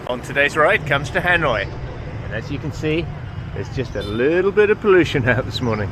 on today's ride comes to Hanoi. And as you can see, there's just a little bit of pollution out this morning.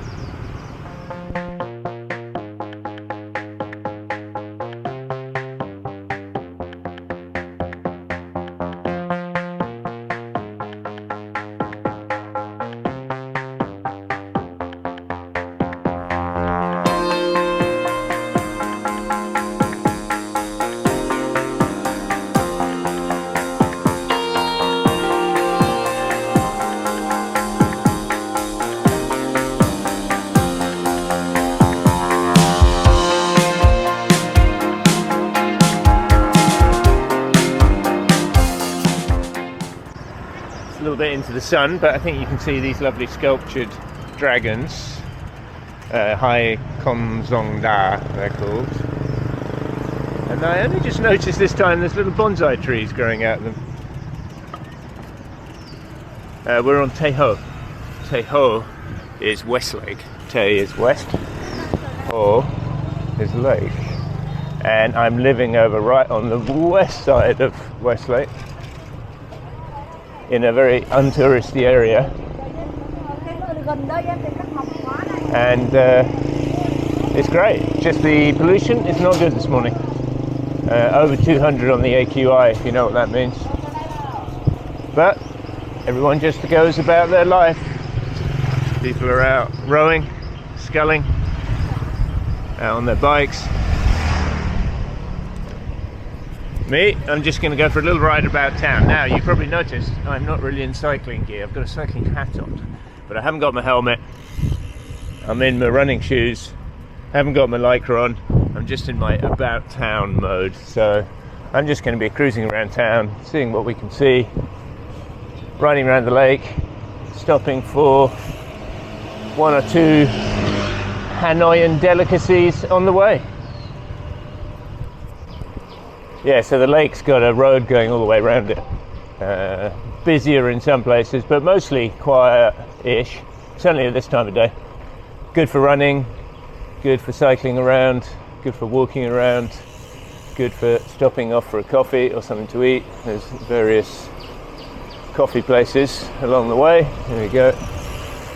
A little bit into the sun, but I think you can see these lovely sculptured dragons, Hai Kom Zong Da they're called, and I only just noticed this time there's little bonsai trees growing out of them. We're on Tay Ho. Tay Ho is West Lake. Tay is west, Ho is lake, and I'm living over right on the west side of West Lake, in a very untouristy area, and it's great. Just the pollution is not good this morning. Over 200 on the AQI, if you know what that means. But everyone just goes about their life. People are out rowing, sculling, out on their bikes. Me, I'm just going to go for a little ride about town. Now, you probably noticed I'm not really in cycling gear. I've got a cycling hat on, but I haven't got my helmet. I'm in my running shoes. Haven't got my lycra on. I'm just in my about town mode. So I'm just going to be cruising around town, seeing what we can see, riding around the lake, stopping for one or two Hanoian delicacies on the way. Yeah, so the lake's got a road going all the way around it. Busier in some places, but mostly quiet-ish, certainly at this time of day. Good for running, good for cycling around, good for walking around, good for stopping off for a coffee or something to eat. There's various coffee places along the way. Here we go.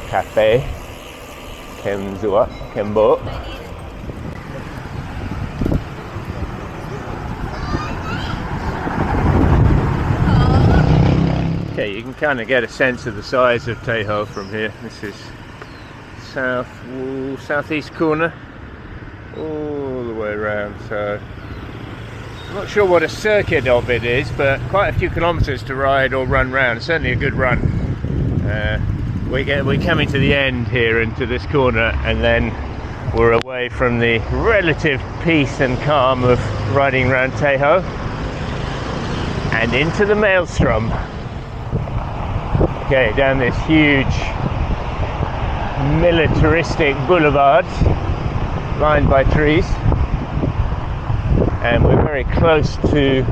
Cafe Kemzua, Kembo. Okay, you can kind of get a sense of the size of Tay Ho from here. This is southeast corner, all the way around. So I'm not sure what a circuit of it is, but quite a few kilometres to ride or run round. Certainly a good run. We're coming to the end here into this corner, and then we're away from the relative peace and calm of riding around Tay Ho and into the maelstrom. Okay, down this huge militaristic boulevard lined by trees, and we're very close to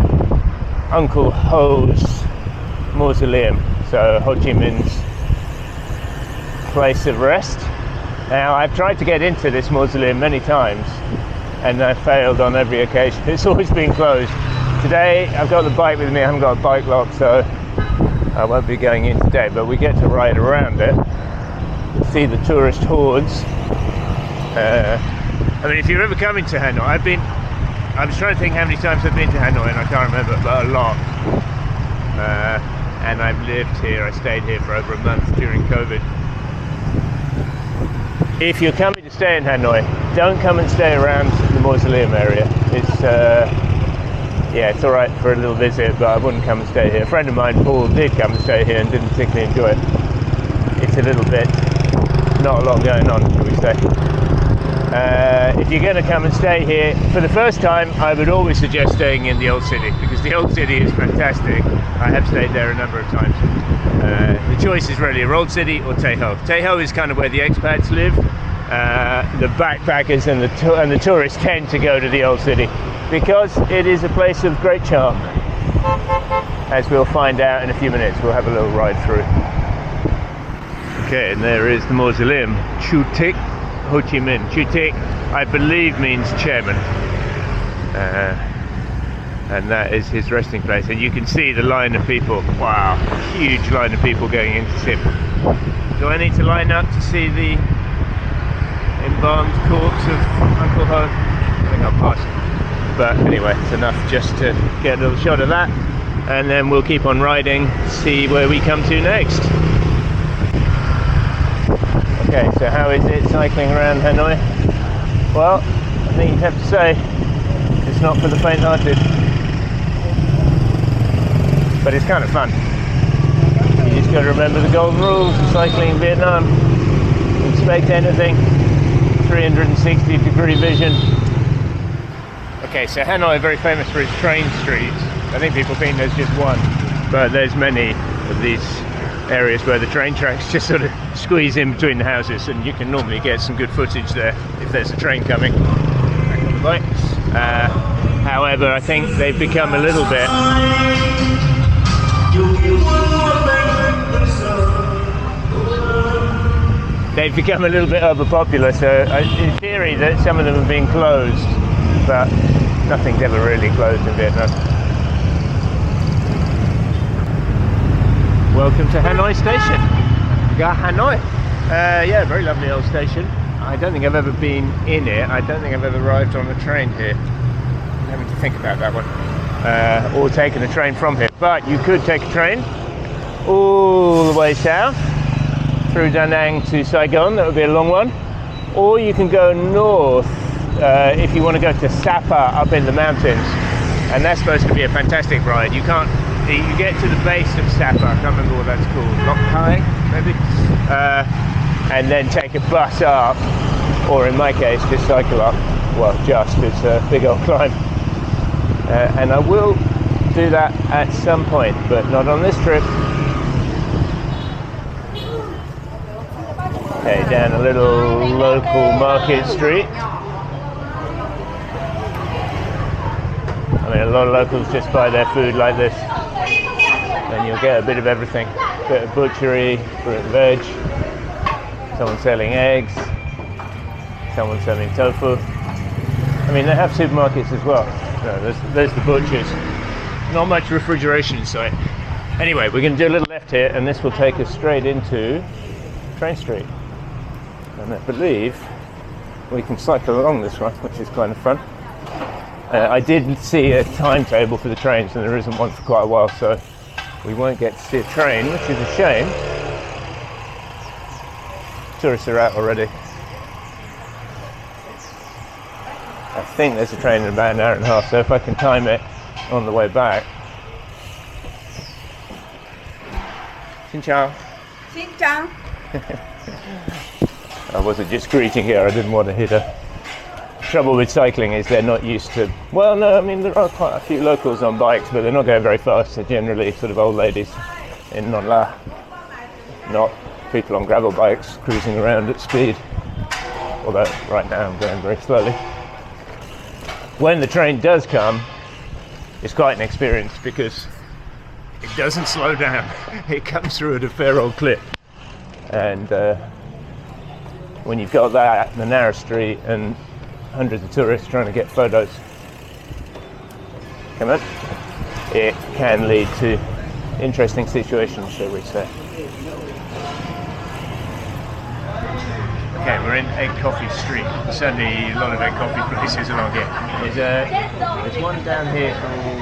Uncle Ho's mausoleum, so Ho Chi Minh's place of rest. Now, I've tried to get into this mausoleum many times and I've failed on every occasion. It's always been closed. Today I've got the bike with me, I haven't got a bike lock, so I won't be going in today, but we get to ride around it, see the tourist hordes. I mean, if you're ever coming to Hanoi, I was trying to think how many times I've been to Hanoi, and I can't remember, but a lot. And I've lived here, I stayed here for over a month during COVID. If you're coming to stay in Hanoi, don't come and stay around the mausoleum area. It's alright for a little visit, but I wouldn't come and stay here. A friend of mine, Paul, did come and stay here and didn't particularly enjoy it. It's a little bit, not a lot going on, shall we say. If you're going to come and stay here for the first time, I would always suggest staying in the old city, because the old city is fantastic. I have stayed there a number of times. The choice is really your old city or Tay Ho. Tay Ho is kind of where the expats live. The backpackers and the tourists tend to go to the old city because it is a place of great charm, as we'll find out in a few minutes. We'll have a little ride through. Okay, and there is the mausoleum. Prateek, Ho Chi Minh. Prateek, I believe, means chairman. and that is his resting place. And you can see the line of people. Wow, huge line of people going in to sip. Do I need to line up to see the embalmed corpse of Uncle Ho? I think I'll pass. But anyway, it's enough just to get a little shot of that, and then we'll keep on riding, see where we come to next. Okay, so how is it cycling around Hanoi? Well, I think you'd have to say it's not for the faint-hearted, but it's kind of fun. You just got to remember the golden rules of cycling in Vietnam. Expect anything, 360-degree vision. Okay, so Hanoi is very famous for its train streets. I think people think there's just one, but there's many of these areas where the train tracks just sort of squeeze in between the houses, and you can normally get some good footage there if there's a train coming. Back on the bikes. However, I think they've become a little bit overpopular, so in theory that some of them have been closed, but nothing's ever really closed in Vietnam. Welcome to Hanoi Station. Ga Hanoi. Yeah, very lovely old station. I don't think I've ever been in it. I don't think I've ever arrived on a train here. I'm having to think about that one. Or taken a train from here. But you could take a train all the way south through Da Nang to Saigon. That would be a long one. Or you can go north if you want to go to Sapa up in the mountains. And that's supposed to be a fantastic ride. You get to the base of Sapa, I can't remember what that's called, Loc Thai maybe, and then take a bus up, or in my case just cycle up. Well, it's a big old climb, and I will do that at some point, but not on this trip. Okay, down a little local market street. I mean, a lot of locals just buy their food like this, and you'll get a bit of everything. A bit of butchery, fruit and veg, someone selling eggs, someone selling tofu. I mean, they have supermarkets as well. No, there's the butchers. Not much refrigeration in sight. Anyway, we're going to do a little left here, and this will take us straight into Train Street. And I believe we can cycle along this one, which is kind of fun. I did see a timetable for the trains, and there isn't one for quite a while, so we won't get to see a train, which is a shame. Tourists are out already. I think there's a train in about an hour and a half, so if I can time it on the way back. Xin chào. Xin chào. I wasn't just greeting her, I didn't want to hit her. Trouble with cycling is they're not used to, well, no, I mean there are quite a few locals on bikes, but they're not going very fast. They're generally sort of old ladies in Non La, not people on gravel bikes cruising around at speed, although right now I'm going very slowly. When the train does come, it's quite an experience because it doesn't slow down. It comes through at a fair old clip, and when you've got that in the narrow street and hundreds of tourists trying to get photos, come on, it can lead to interesting situations, shall we say. Okay, we're in Egg Coffee Street. There's certainly a lot of egg coffee places along here. There's one down here called,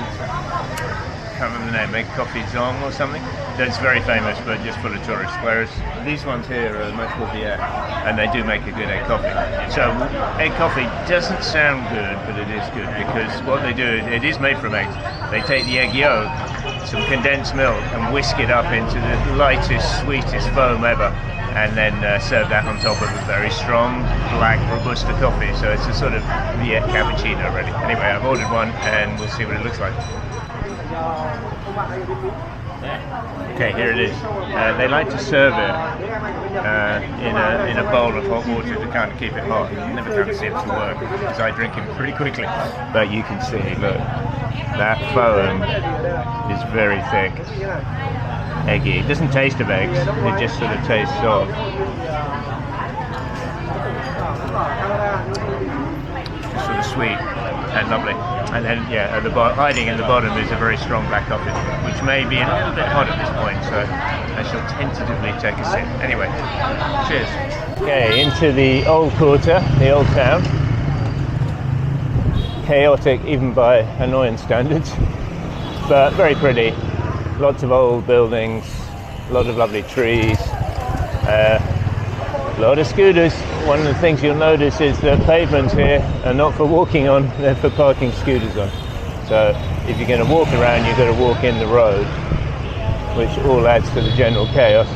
I can't remember the name, Egg Coffee Zong or something. That's very famous, but just full of tourists. Whereas these ones here are much more Viet, and they do make a good egg coffee. So egg coffee doesn't sound good, but it is good because what they do, it is made from eggs. They take the egg yolk, some condensed milk, and whisk it up into the lightest, sweetest foam ever, and then serve that on top of a very strong black Robusta coffee. So it's a sort of Viet cappuccino really. Anyway, I've ordered one, and we'll see what it looks like. Okay, here it is. They like to serve it in a bowl of hot water to kind of keep it hot. It never kind of seems to work because I drink it pretty quickly. But you can see, look, that foam is very thick, eggy. It doesn't taste of eggs, it just sort of tastes of. Sort of sweet and lovely. And then, yeah, at the hiding in the bottom is a very strong black coffee, which may be a little bit hot at this point, so I shall tentatively take a sip. Anyway, cheers. Okay, into the old quarter, the old town. Chaotic even by Hanoi standards, but very pretty. Lots of old buildings, a lot of lovely trees, a lot of scooters. One of the things you'll notice is the pavements here are not for walking on, they're for parking scooters on. So if you're going to walk around, you've got to walk in the road, which all adds to the general chaos.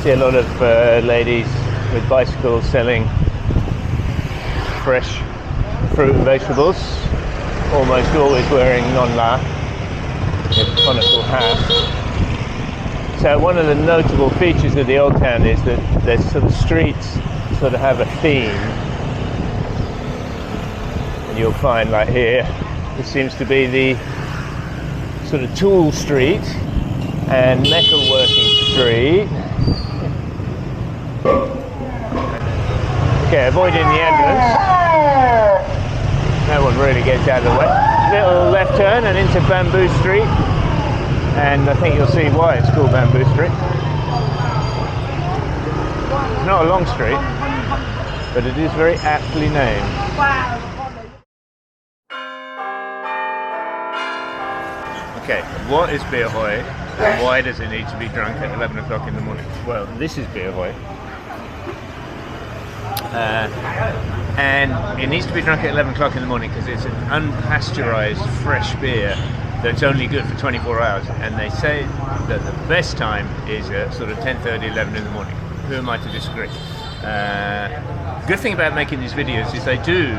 See a lot of ladies with bicycles selling fresh fruit and vegetables, almost always wearing non-la, a conical hat. So one of the notable features of the old town is that there's sort of streets sort of have a theme. And you'll find like here, this seems to be the sort of tool street and metalworking street. Okay, avoiding the ambulance. No one really gets out of the way. Little left turn and into Bamboo Street. And I think you'll see why it's called Bamboo Street. It's not a long street, but it is very aptly named. Okay, what is beer hoy and why does it need to be drunk at 11 o'clock in the morning? Well, this is beer hoy. And it needs to be drunk at 11 o'clock in the morning because it's an unpasteurized fresh beer that's only good for 24 hours, and they say that the best time is sort of 10:30, 11 in the morning. Who am I to disagree? Good thing about making these videos is they do,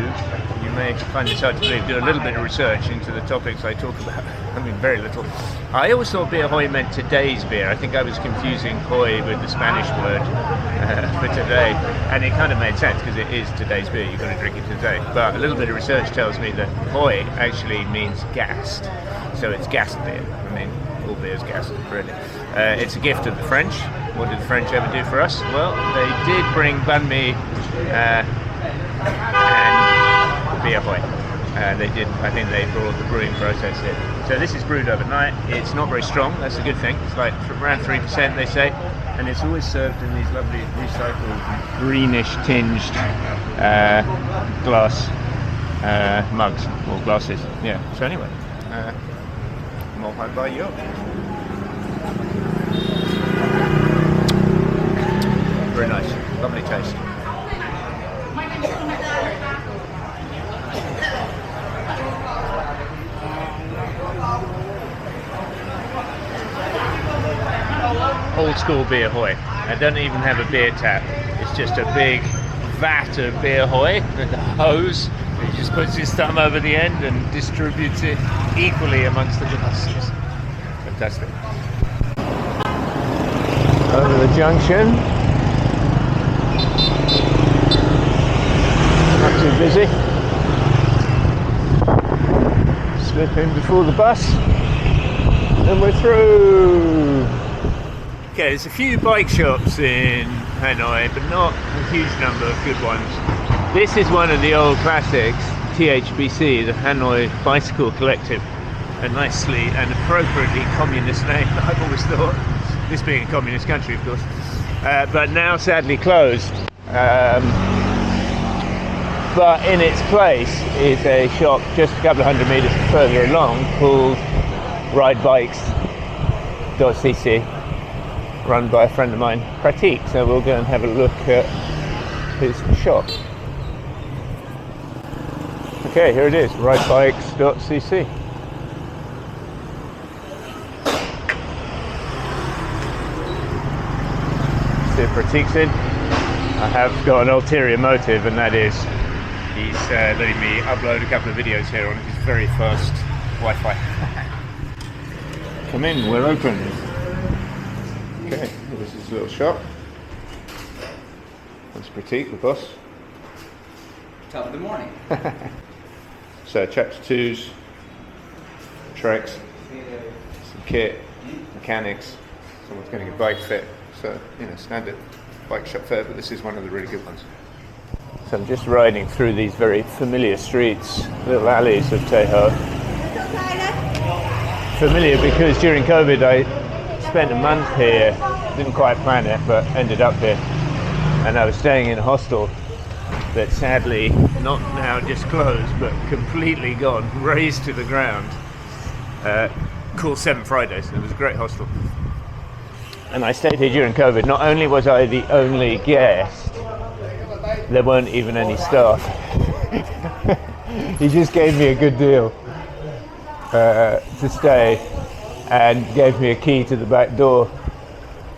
you may find this hard to believe, do a little bit of research into the topics I talk about. I mean, very little. I always thought beer hoy meant today's beer. I think I was confusing hoy with the Spanish word for today, and it kind of made sense because it is today's beer. You've got to drink it today. But a little bit of research tells me that hoy actually means gassed. So it's gassed beer. I mean, all beer's gassed, really. It's a gift of the French. What did the French ever do for us? Well, they did bring banh mi and beer hoy. They did. I think they brought the brewing process in. So this is brewed overnight. It's not very strong. That's a good thing. It's like around 3%, they say, and it's always served in these lovely recycled, greenish tinged glass mugs or glasses. Yeah. So anyway. Mohai by you. Very nice, lovely taste. Old school beer hoy. I don't even have a beer tap. It's just a big vat of beer hoy with a hose. He just puts his thumb over the end and distributes it equally amongst the glasses. Fantastic. Over the junction. Not too busy. Slip in before the bus. And we're through. Okay, there's a few bike shops in Hanoi, but not a huge number of good ones. This is one of the old classics, THBC, the Hanoi Bicycle Collective. A nicely and appropriately communist name, I've always thought. This being a communist country, of course. But now sadly closed. But in its place is a shop just a couple of hundred meters further along called RideBikes.cc, run by a friend of mine, Prateek. So we'll go and have a look at his shop. Okay, here it is, RideBikes.cc. See if Prateek's in. I have got an ulterior motive, and that is he's letting me upload a couple of videos here on his very first Wi-Fi. Come in, we're open. Okay, this is a little shop. That's Prateek, the boss. Top of the morning. So chapter 2s, tracks, some kit, mechanics, someone's getting a bike fit. So, you know, standard bike shop fare, but this is one of the really good ones. So I'm just riding through these very familiar streets, little alleys of Chay. Familiar because during COVID I spent a month here, didn't quite plan it, but ended up here. And I was staying in a hostel that sadly, not now just closed, but completely gone, razed to the ground, called Seven Fridays. It was a great hostel. And I stayed here during COVID. Not only was I the only guest, there weren't even any staff. He just gave me a good deal to stay and gave me a key to the back door.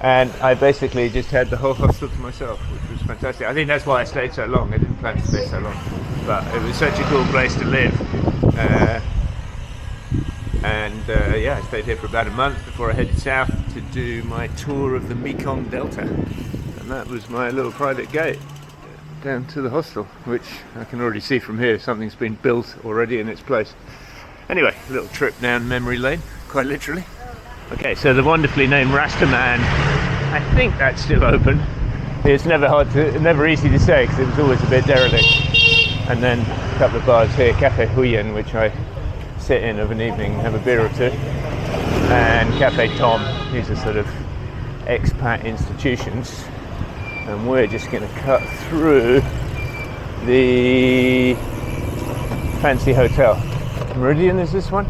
And I basically just had the whole hostel to myself, which was fantastic. I think that's why I stayed so long. I didn't plan to stay so long. But it was such a cool place to live. Yeah, I stayed here for about a month before I headed south to do my tour of the Mekong Delta. And that was my little private gate down to the hostel, which I can already see from here. Something's been built already in its place. Anyway, a little trip down memory lane, quite literally. Okay, so the wonderfully named Rastaman, I think that's still open. It's never easy to say because it was always a bit derelict. And then a couple of bars here, Cafe Huyen, which I sit in of an evening, have a beer or two, and Cafe Tom. These are sort of expat institutions, and we're just going to cut through the fancy hotel. Meridian is this one?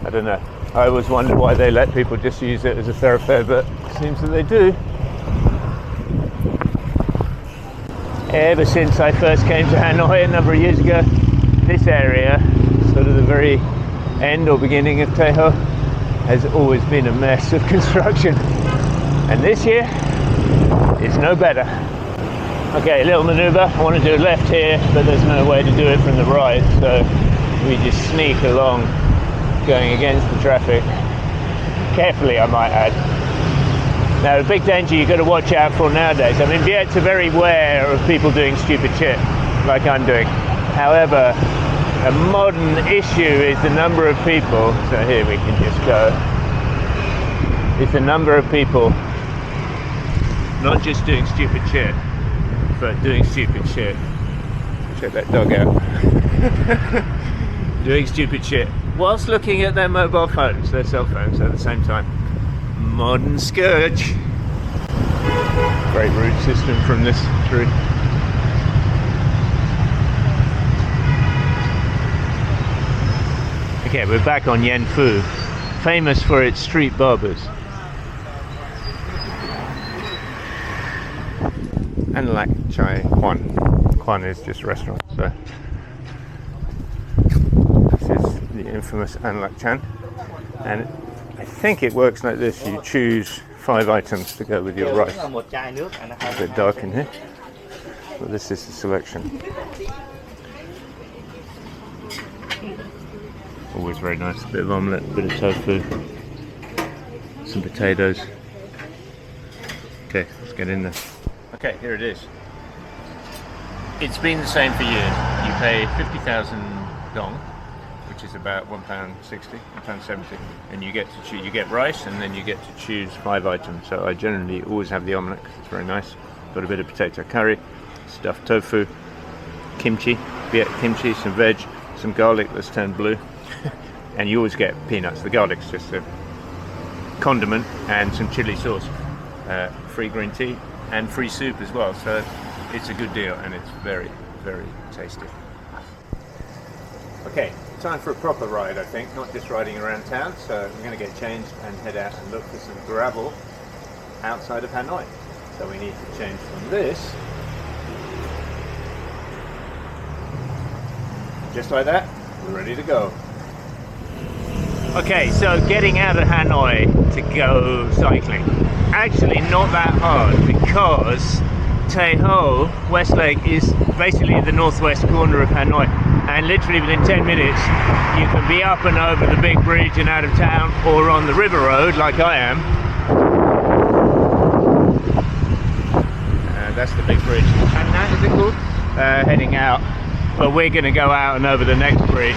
I don't know. I always wondered why they let people just use it as a thoroughfare, but it seems that they do. Ever since I first came to Hanoi a number of years ago, this area, sort of the very end or beginning of Chay, has always been a mess of construction. And this year is no better. Okay, a little maneuver. I want to do a left here, but there's no way to do it from the right, so we just sneak along, going against the traffic. Carefully, I might add. Now, the big danger you've got to watch out for nowadays. I mean, Viets are very aware of people doing stupid shit, like I'm doing. However, a modern issue is the number of people, so here we can just go, is the number of people not just doing stupid shit, but doing stupid shit. Check that dog out. Doing stupid shit whilst looking at their mobile phones, their cell phones at the same time. Modern scourge. Great root system from this tree. Okay, we're back on Yen Phu, famous for its street barbers. And like Chai Kwan. Kwan is just a restaurant, so this is the infamous An Lak Chan. And I think it works like this. You choose 5 items to go with your rice. It's a bit dark in here, but this is the selection. Always very nice. A bit of omelette, a bit of tofu, some potatoes. Okay, let's get in there. Okay, here it is. It's been the same for years. You pay 50,000 dong, which is about £1.60, £1.70, and you get to choose. You get rice, and then you get to choose 5 items. So I generally always have the omelette because it's very nice. Got a bit of potato curry, stuffed tofu, kimchi, Viet kimchi, some veg, some garlic that's turned blue, and you always get peanuts. The garlic's just a condiment, and some chili sauce, free green tea, and free soup as well. So it's a good deal, and it's very, very tasty. Okay, time for a proper ride, I think, not just riding around town. So I'm going to get changed and head out and look for some gravel outside of Hanoi. So we need to change from this, just like that. We're ready to go. Okay, so getting out of Hanoi to go cycling. Actually not that hard, because Tay Ho, West Lake, is basically the northwest corner of Hanoi, and literally within 10 minutes you can be up and over the big bridge and out of town, or on the river road like I am. That's the big bridge. And that is it called? Heading out, but we're going to go out and over the next bridge.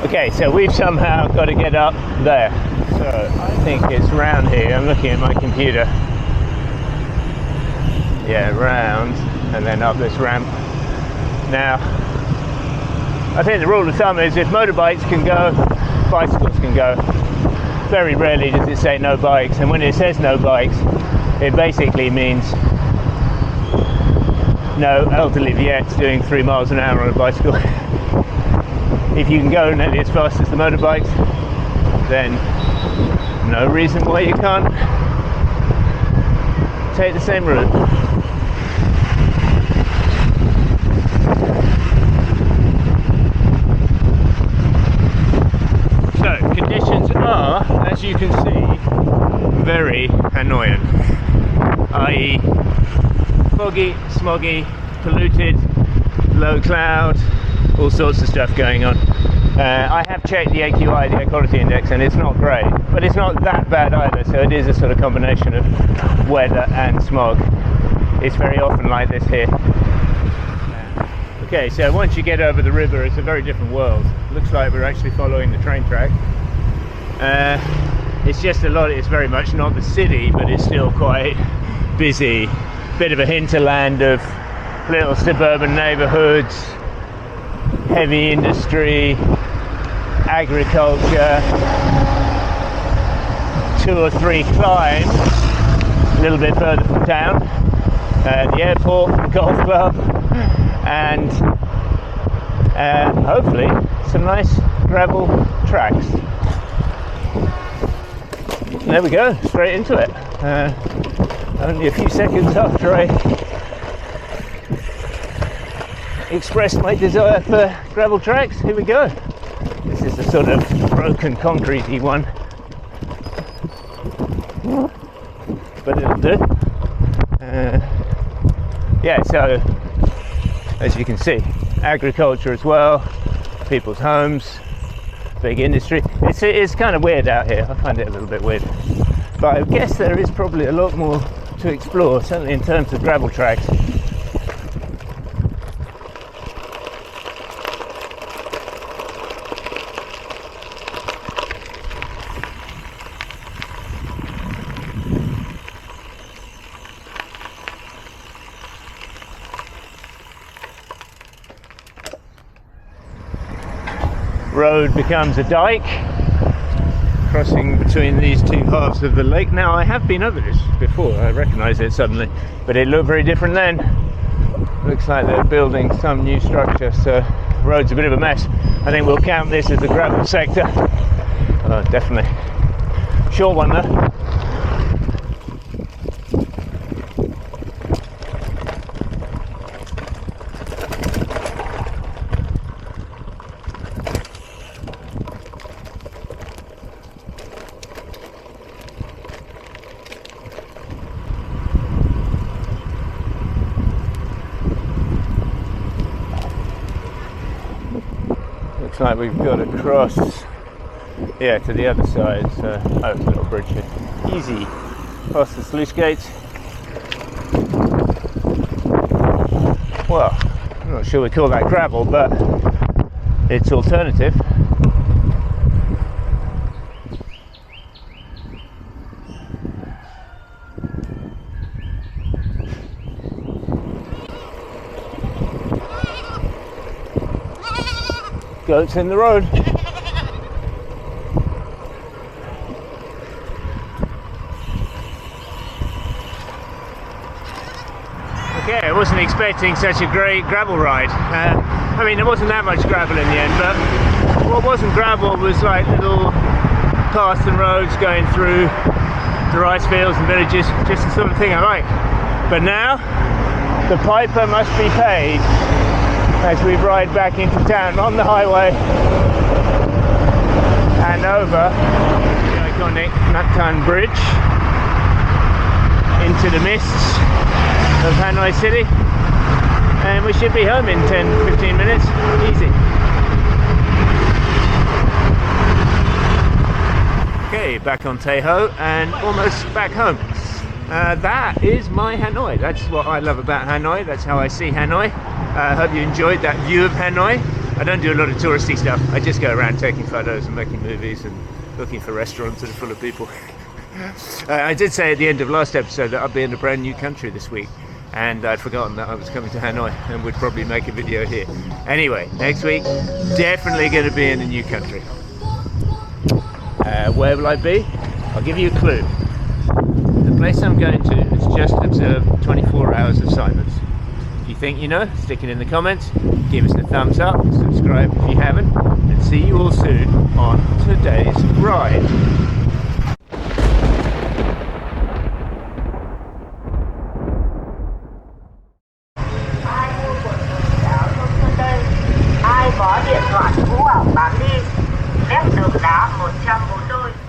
Okay, so we've somehow got to get up there. So I think it's round here. I'm looking at my computer. Yeah, round and then up this ramp. Now, I think the rule of thumb is if motorbikes can go, bicycles can go. Very rarely does it say no bikes, and when it says no bikes, it basically means no elderly Viettes doing 3 miles an hour on a bicycle. If you can go nearly as fast as the motorbikes, then no reason why you can't take the same route. So, conditions are, as you can see, very Hanoian, i.e. foggy, smoggy, polluted, low cloud, all sorts of stuff going on. I have checked the AQI, the air quality index, and it's not great, but it's not that bad either, so it is a sort of combination of weather and smog. It's very often like this here. Okay, so once you get over the river, it's a very different world. Looks like we're actually following the train track. It's just it's very much not the city, but it's still quite busy. Bit of a hinterland of little suburban neighborhoods, heavy industry, agriculture, 2 or 3 climbs a little bit further from town, the airport, the golf club, and hopefully some nice gravel tracks. There we go, straight into it. Only a few seconds after I expressed my desire for gravel tracks, here we go. This is a sort of broken concretey one, but it'll do. Yeah, so as you can see, agriculture as well, people's homes, big industry. It's kind of weird out here. I find it a little bit weird, but I guess there is probably a lot more to explore, certainly in terms of gravel tracks. Road becomes a dike, crossing between these 2 halves of the lake. Now, I have been over this before, I recognise it suddenly, but it looked very different then. Looks like they're building some new structure, so the road's a bit of a mess. I think we'll count this as the gravel sector. Oh, definitely. Short one though. Looks like we've got to cross, yeah, to the other side. So, oh, it's a little bridge here. Easy, past the sluice gates. Well, I'm not sure we call that gravel, but it's alternative. Goats in the road. Okay, I wasn't expecting such a great gravel ride. I mean, there wasn't that much gravel in the end, but what wasn't gravel was like little paths and roads going through the rice fields and villages, just the sort of thing I like. But now, the piper must be paid as we ride back into town on the highway and over the iconic Natan Bridge into the mists of Hanoi City, and we should be home in 10-15 minutes, easy. Okay, back on Teho and almost back home. That is my Hanoi. That's what I love about Hanoi. That's how I see Hanoi. I hope you enjoyed that view of Hanoi. I don't do a lot of touristy stuff. I just go around taking photos and making movies and looking for restaurants that are full of people. I did say at the end of last episode that I'll be in a brand new country this week. and I'd forgotten that I was coming to Hanoi and would probably make a video here. Anyway, next week, definitely going to be in a new country. Where will I be? I'll give you a clue. The place I'm going to has just observed 24 hours of silence. If you think you know, stick it in the comments, give us a thumbs up, subscribe if you haven't, and see you all soon on today's ride. Ai có điện thoại cũ ảo bán đi, mét đường đá 140.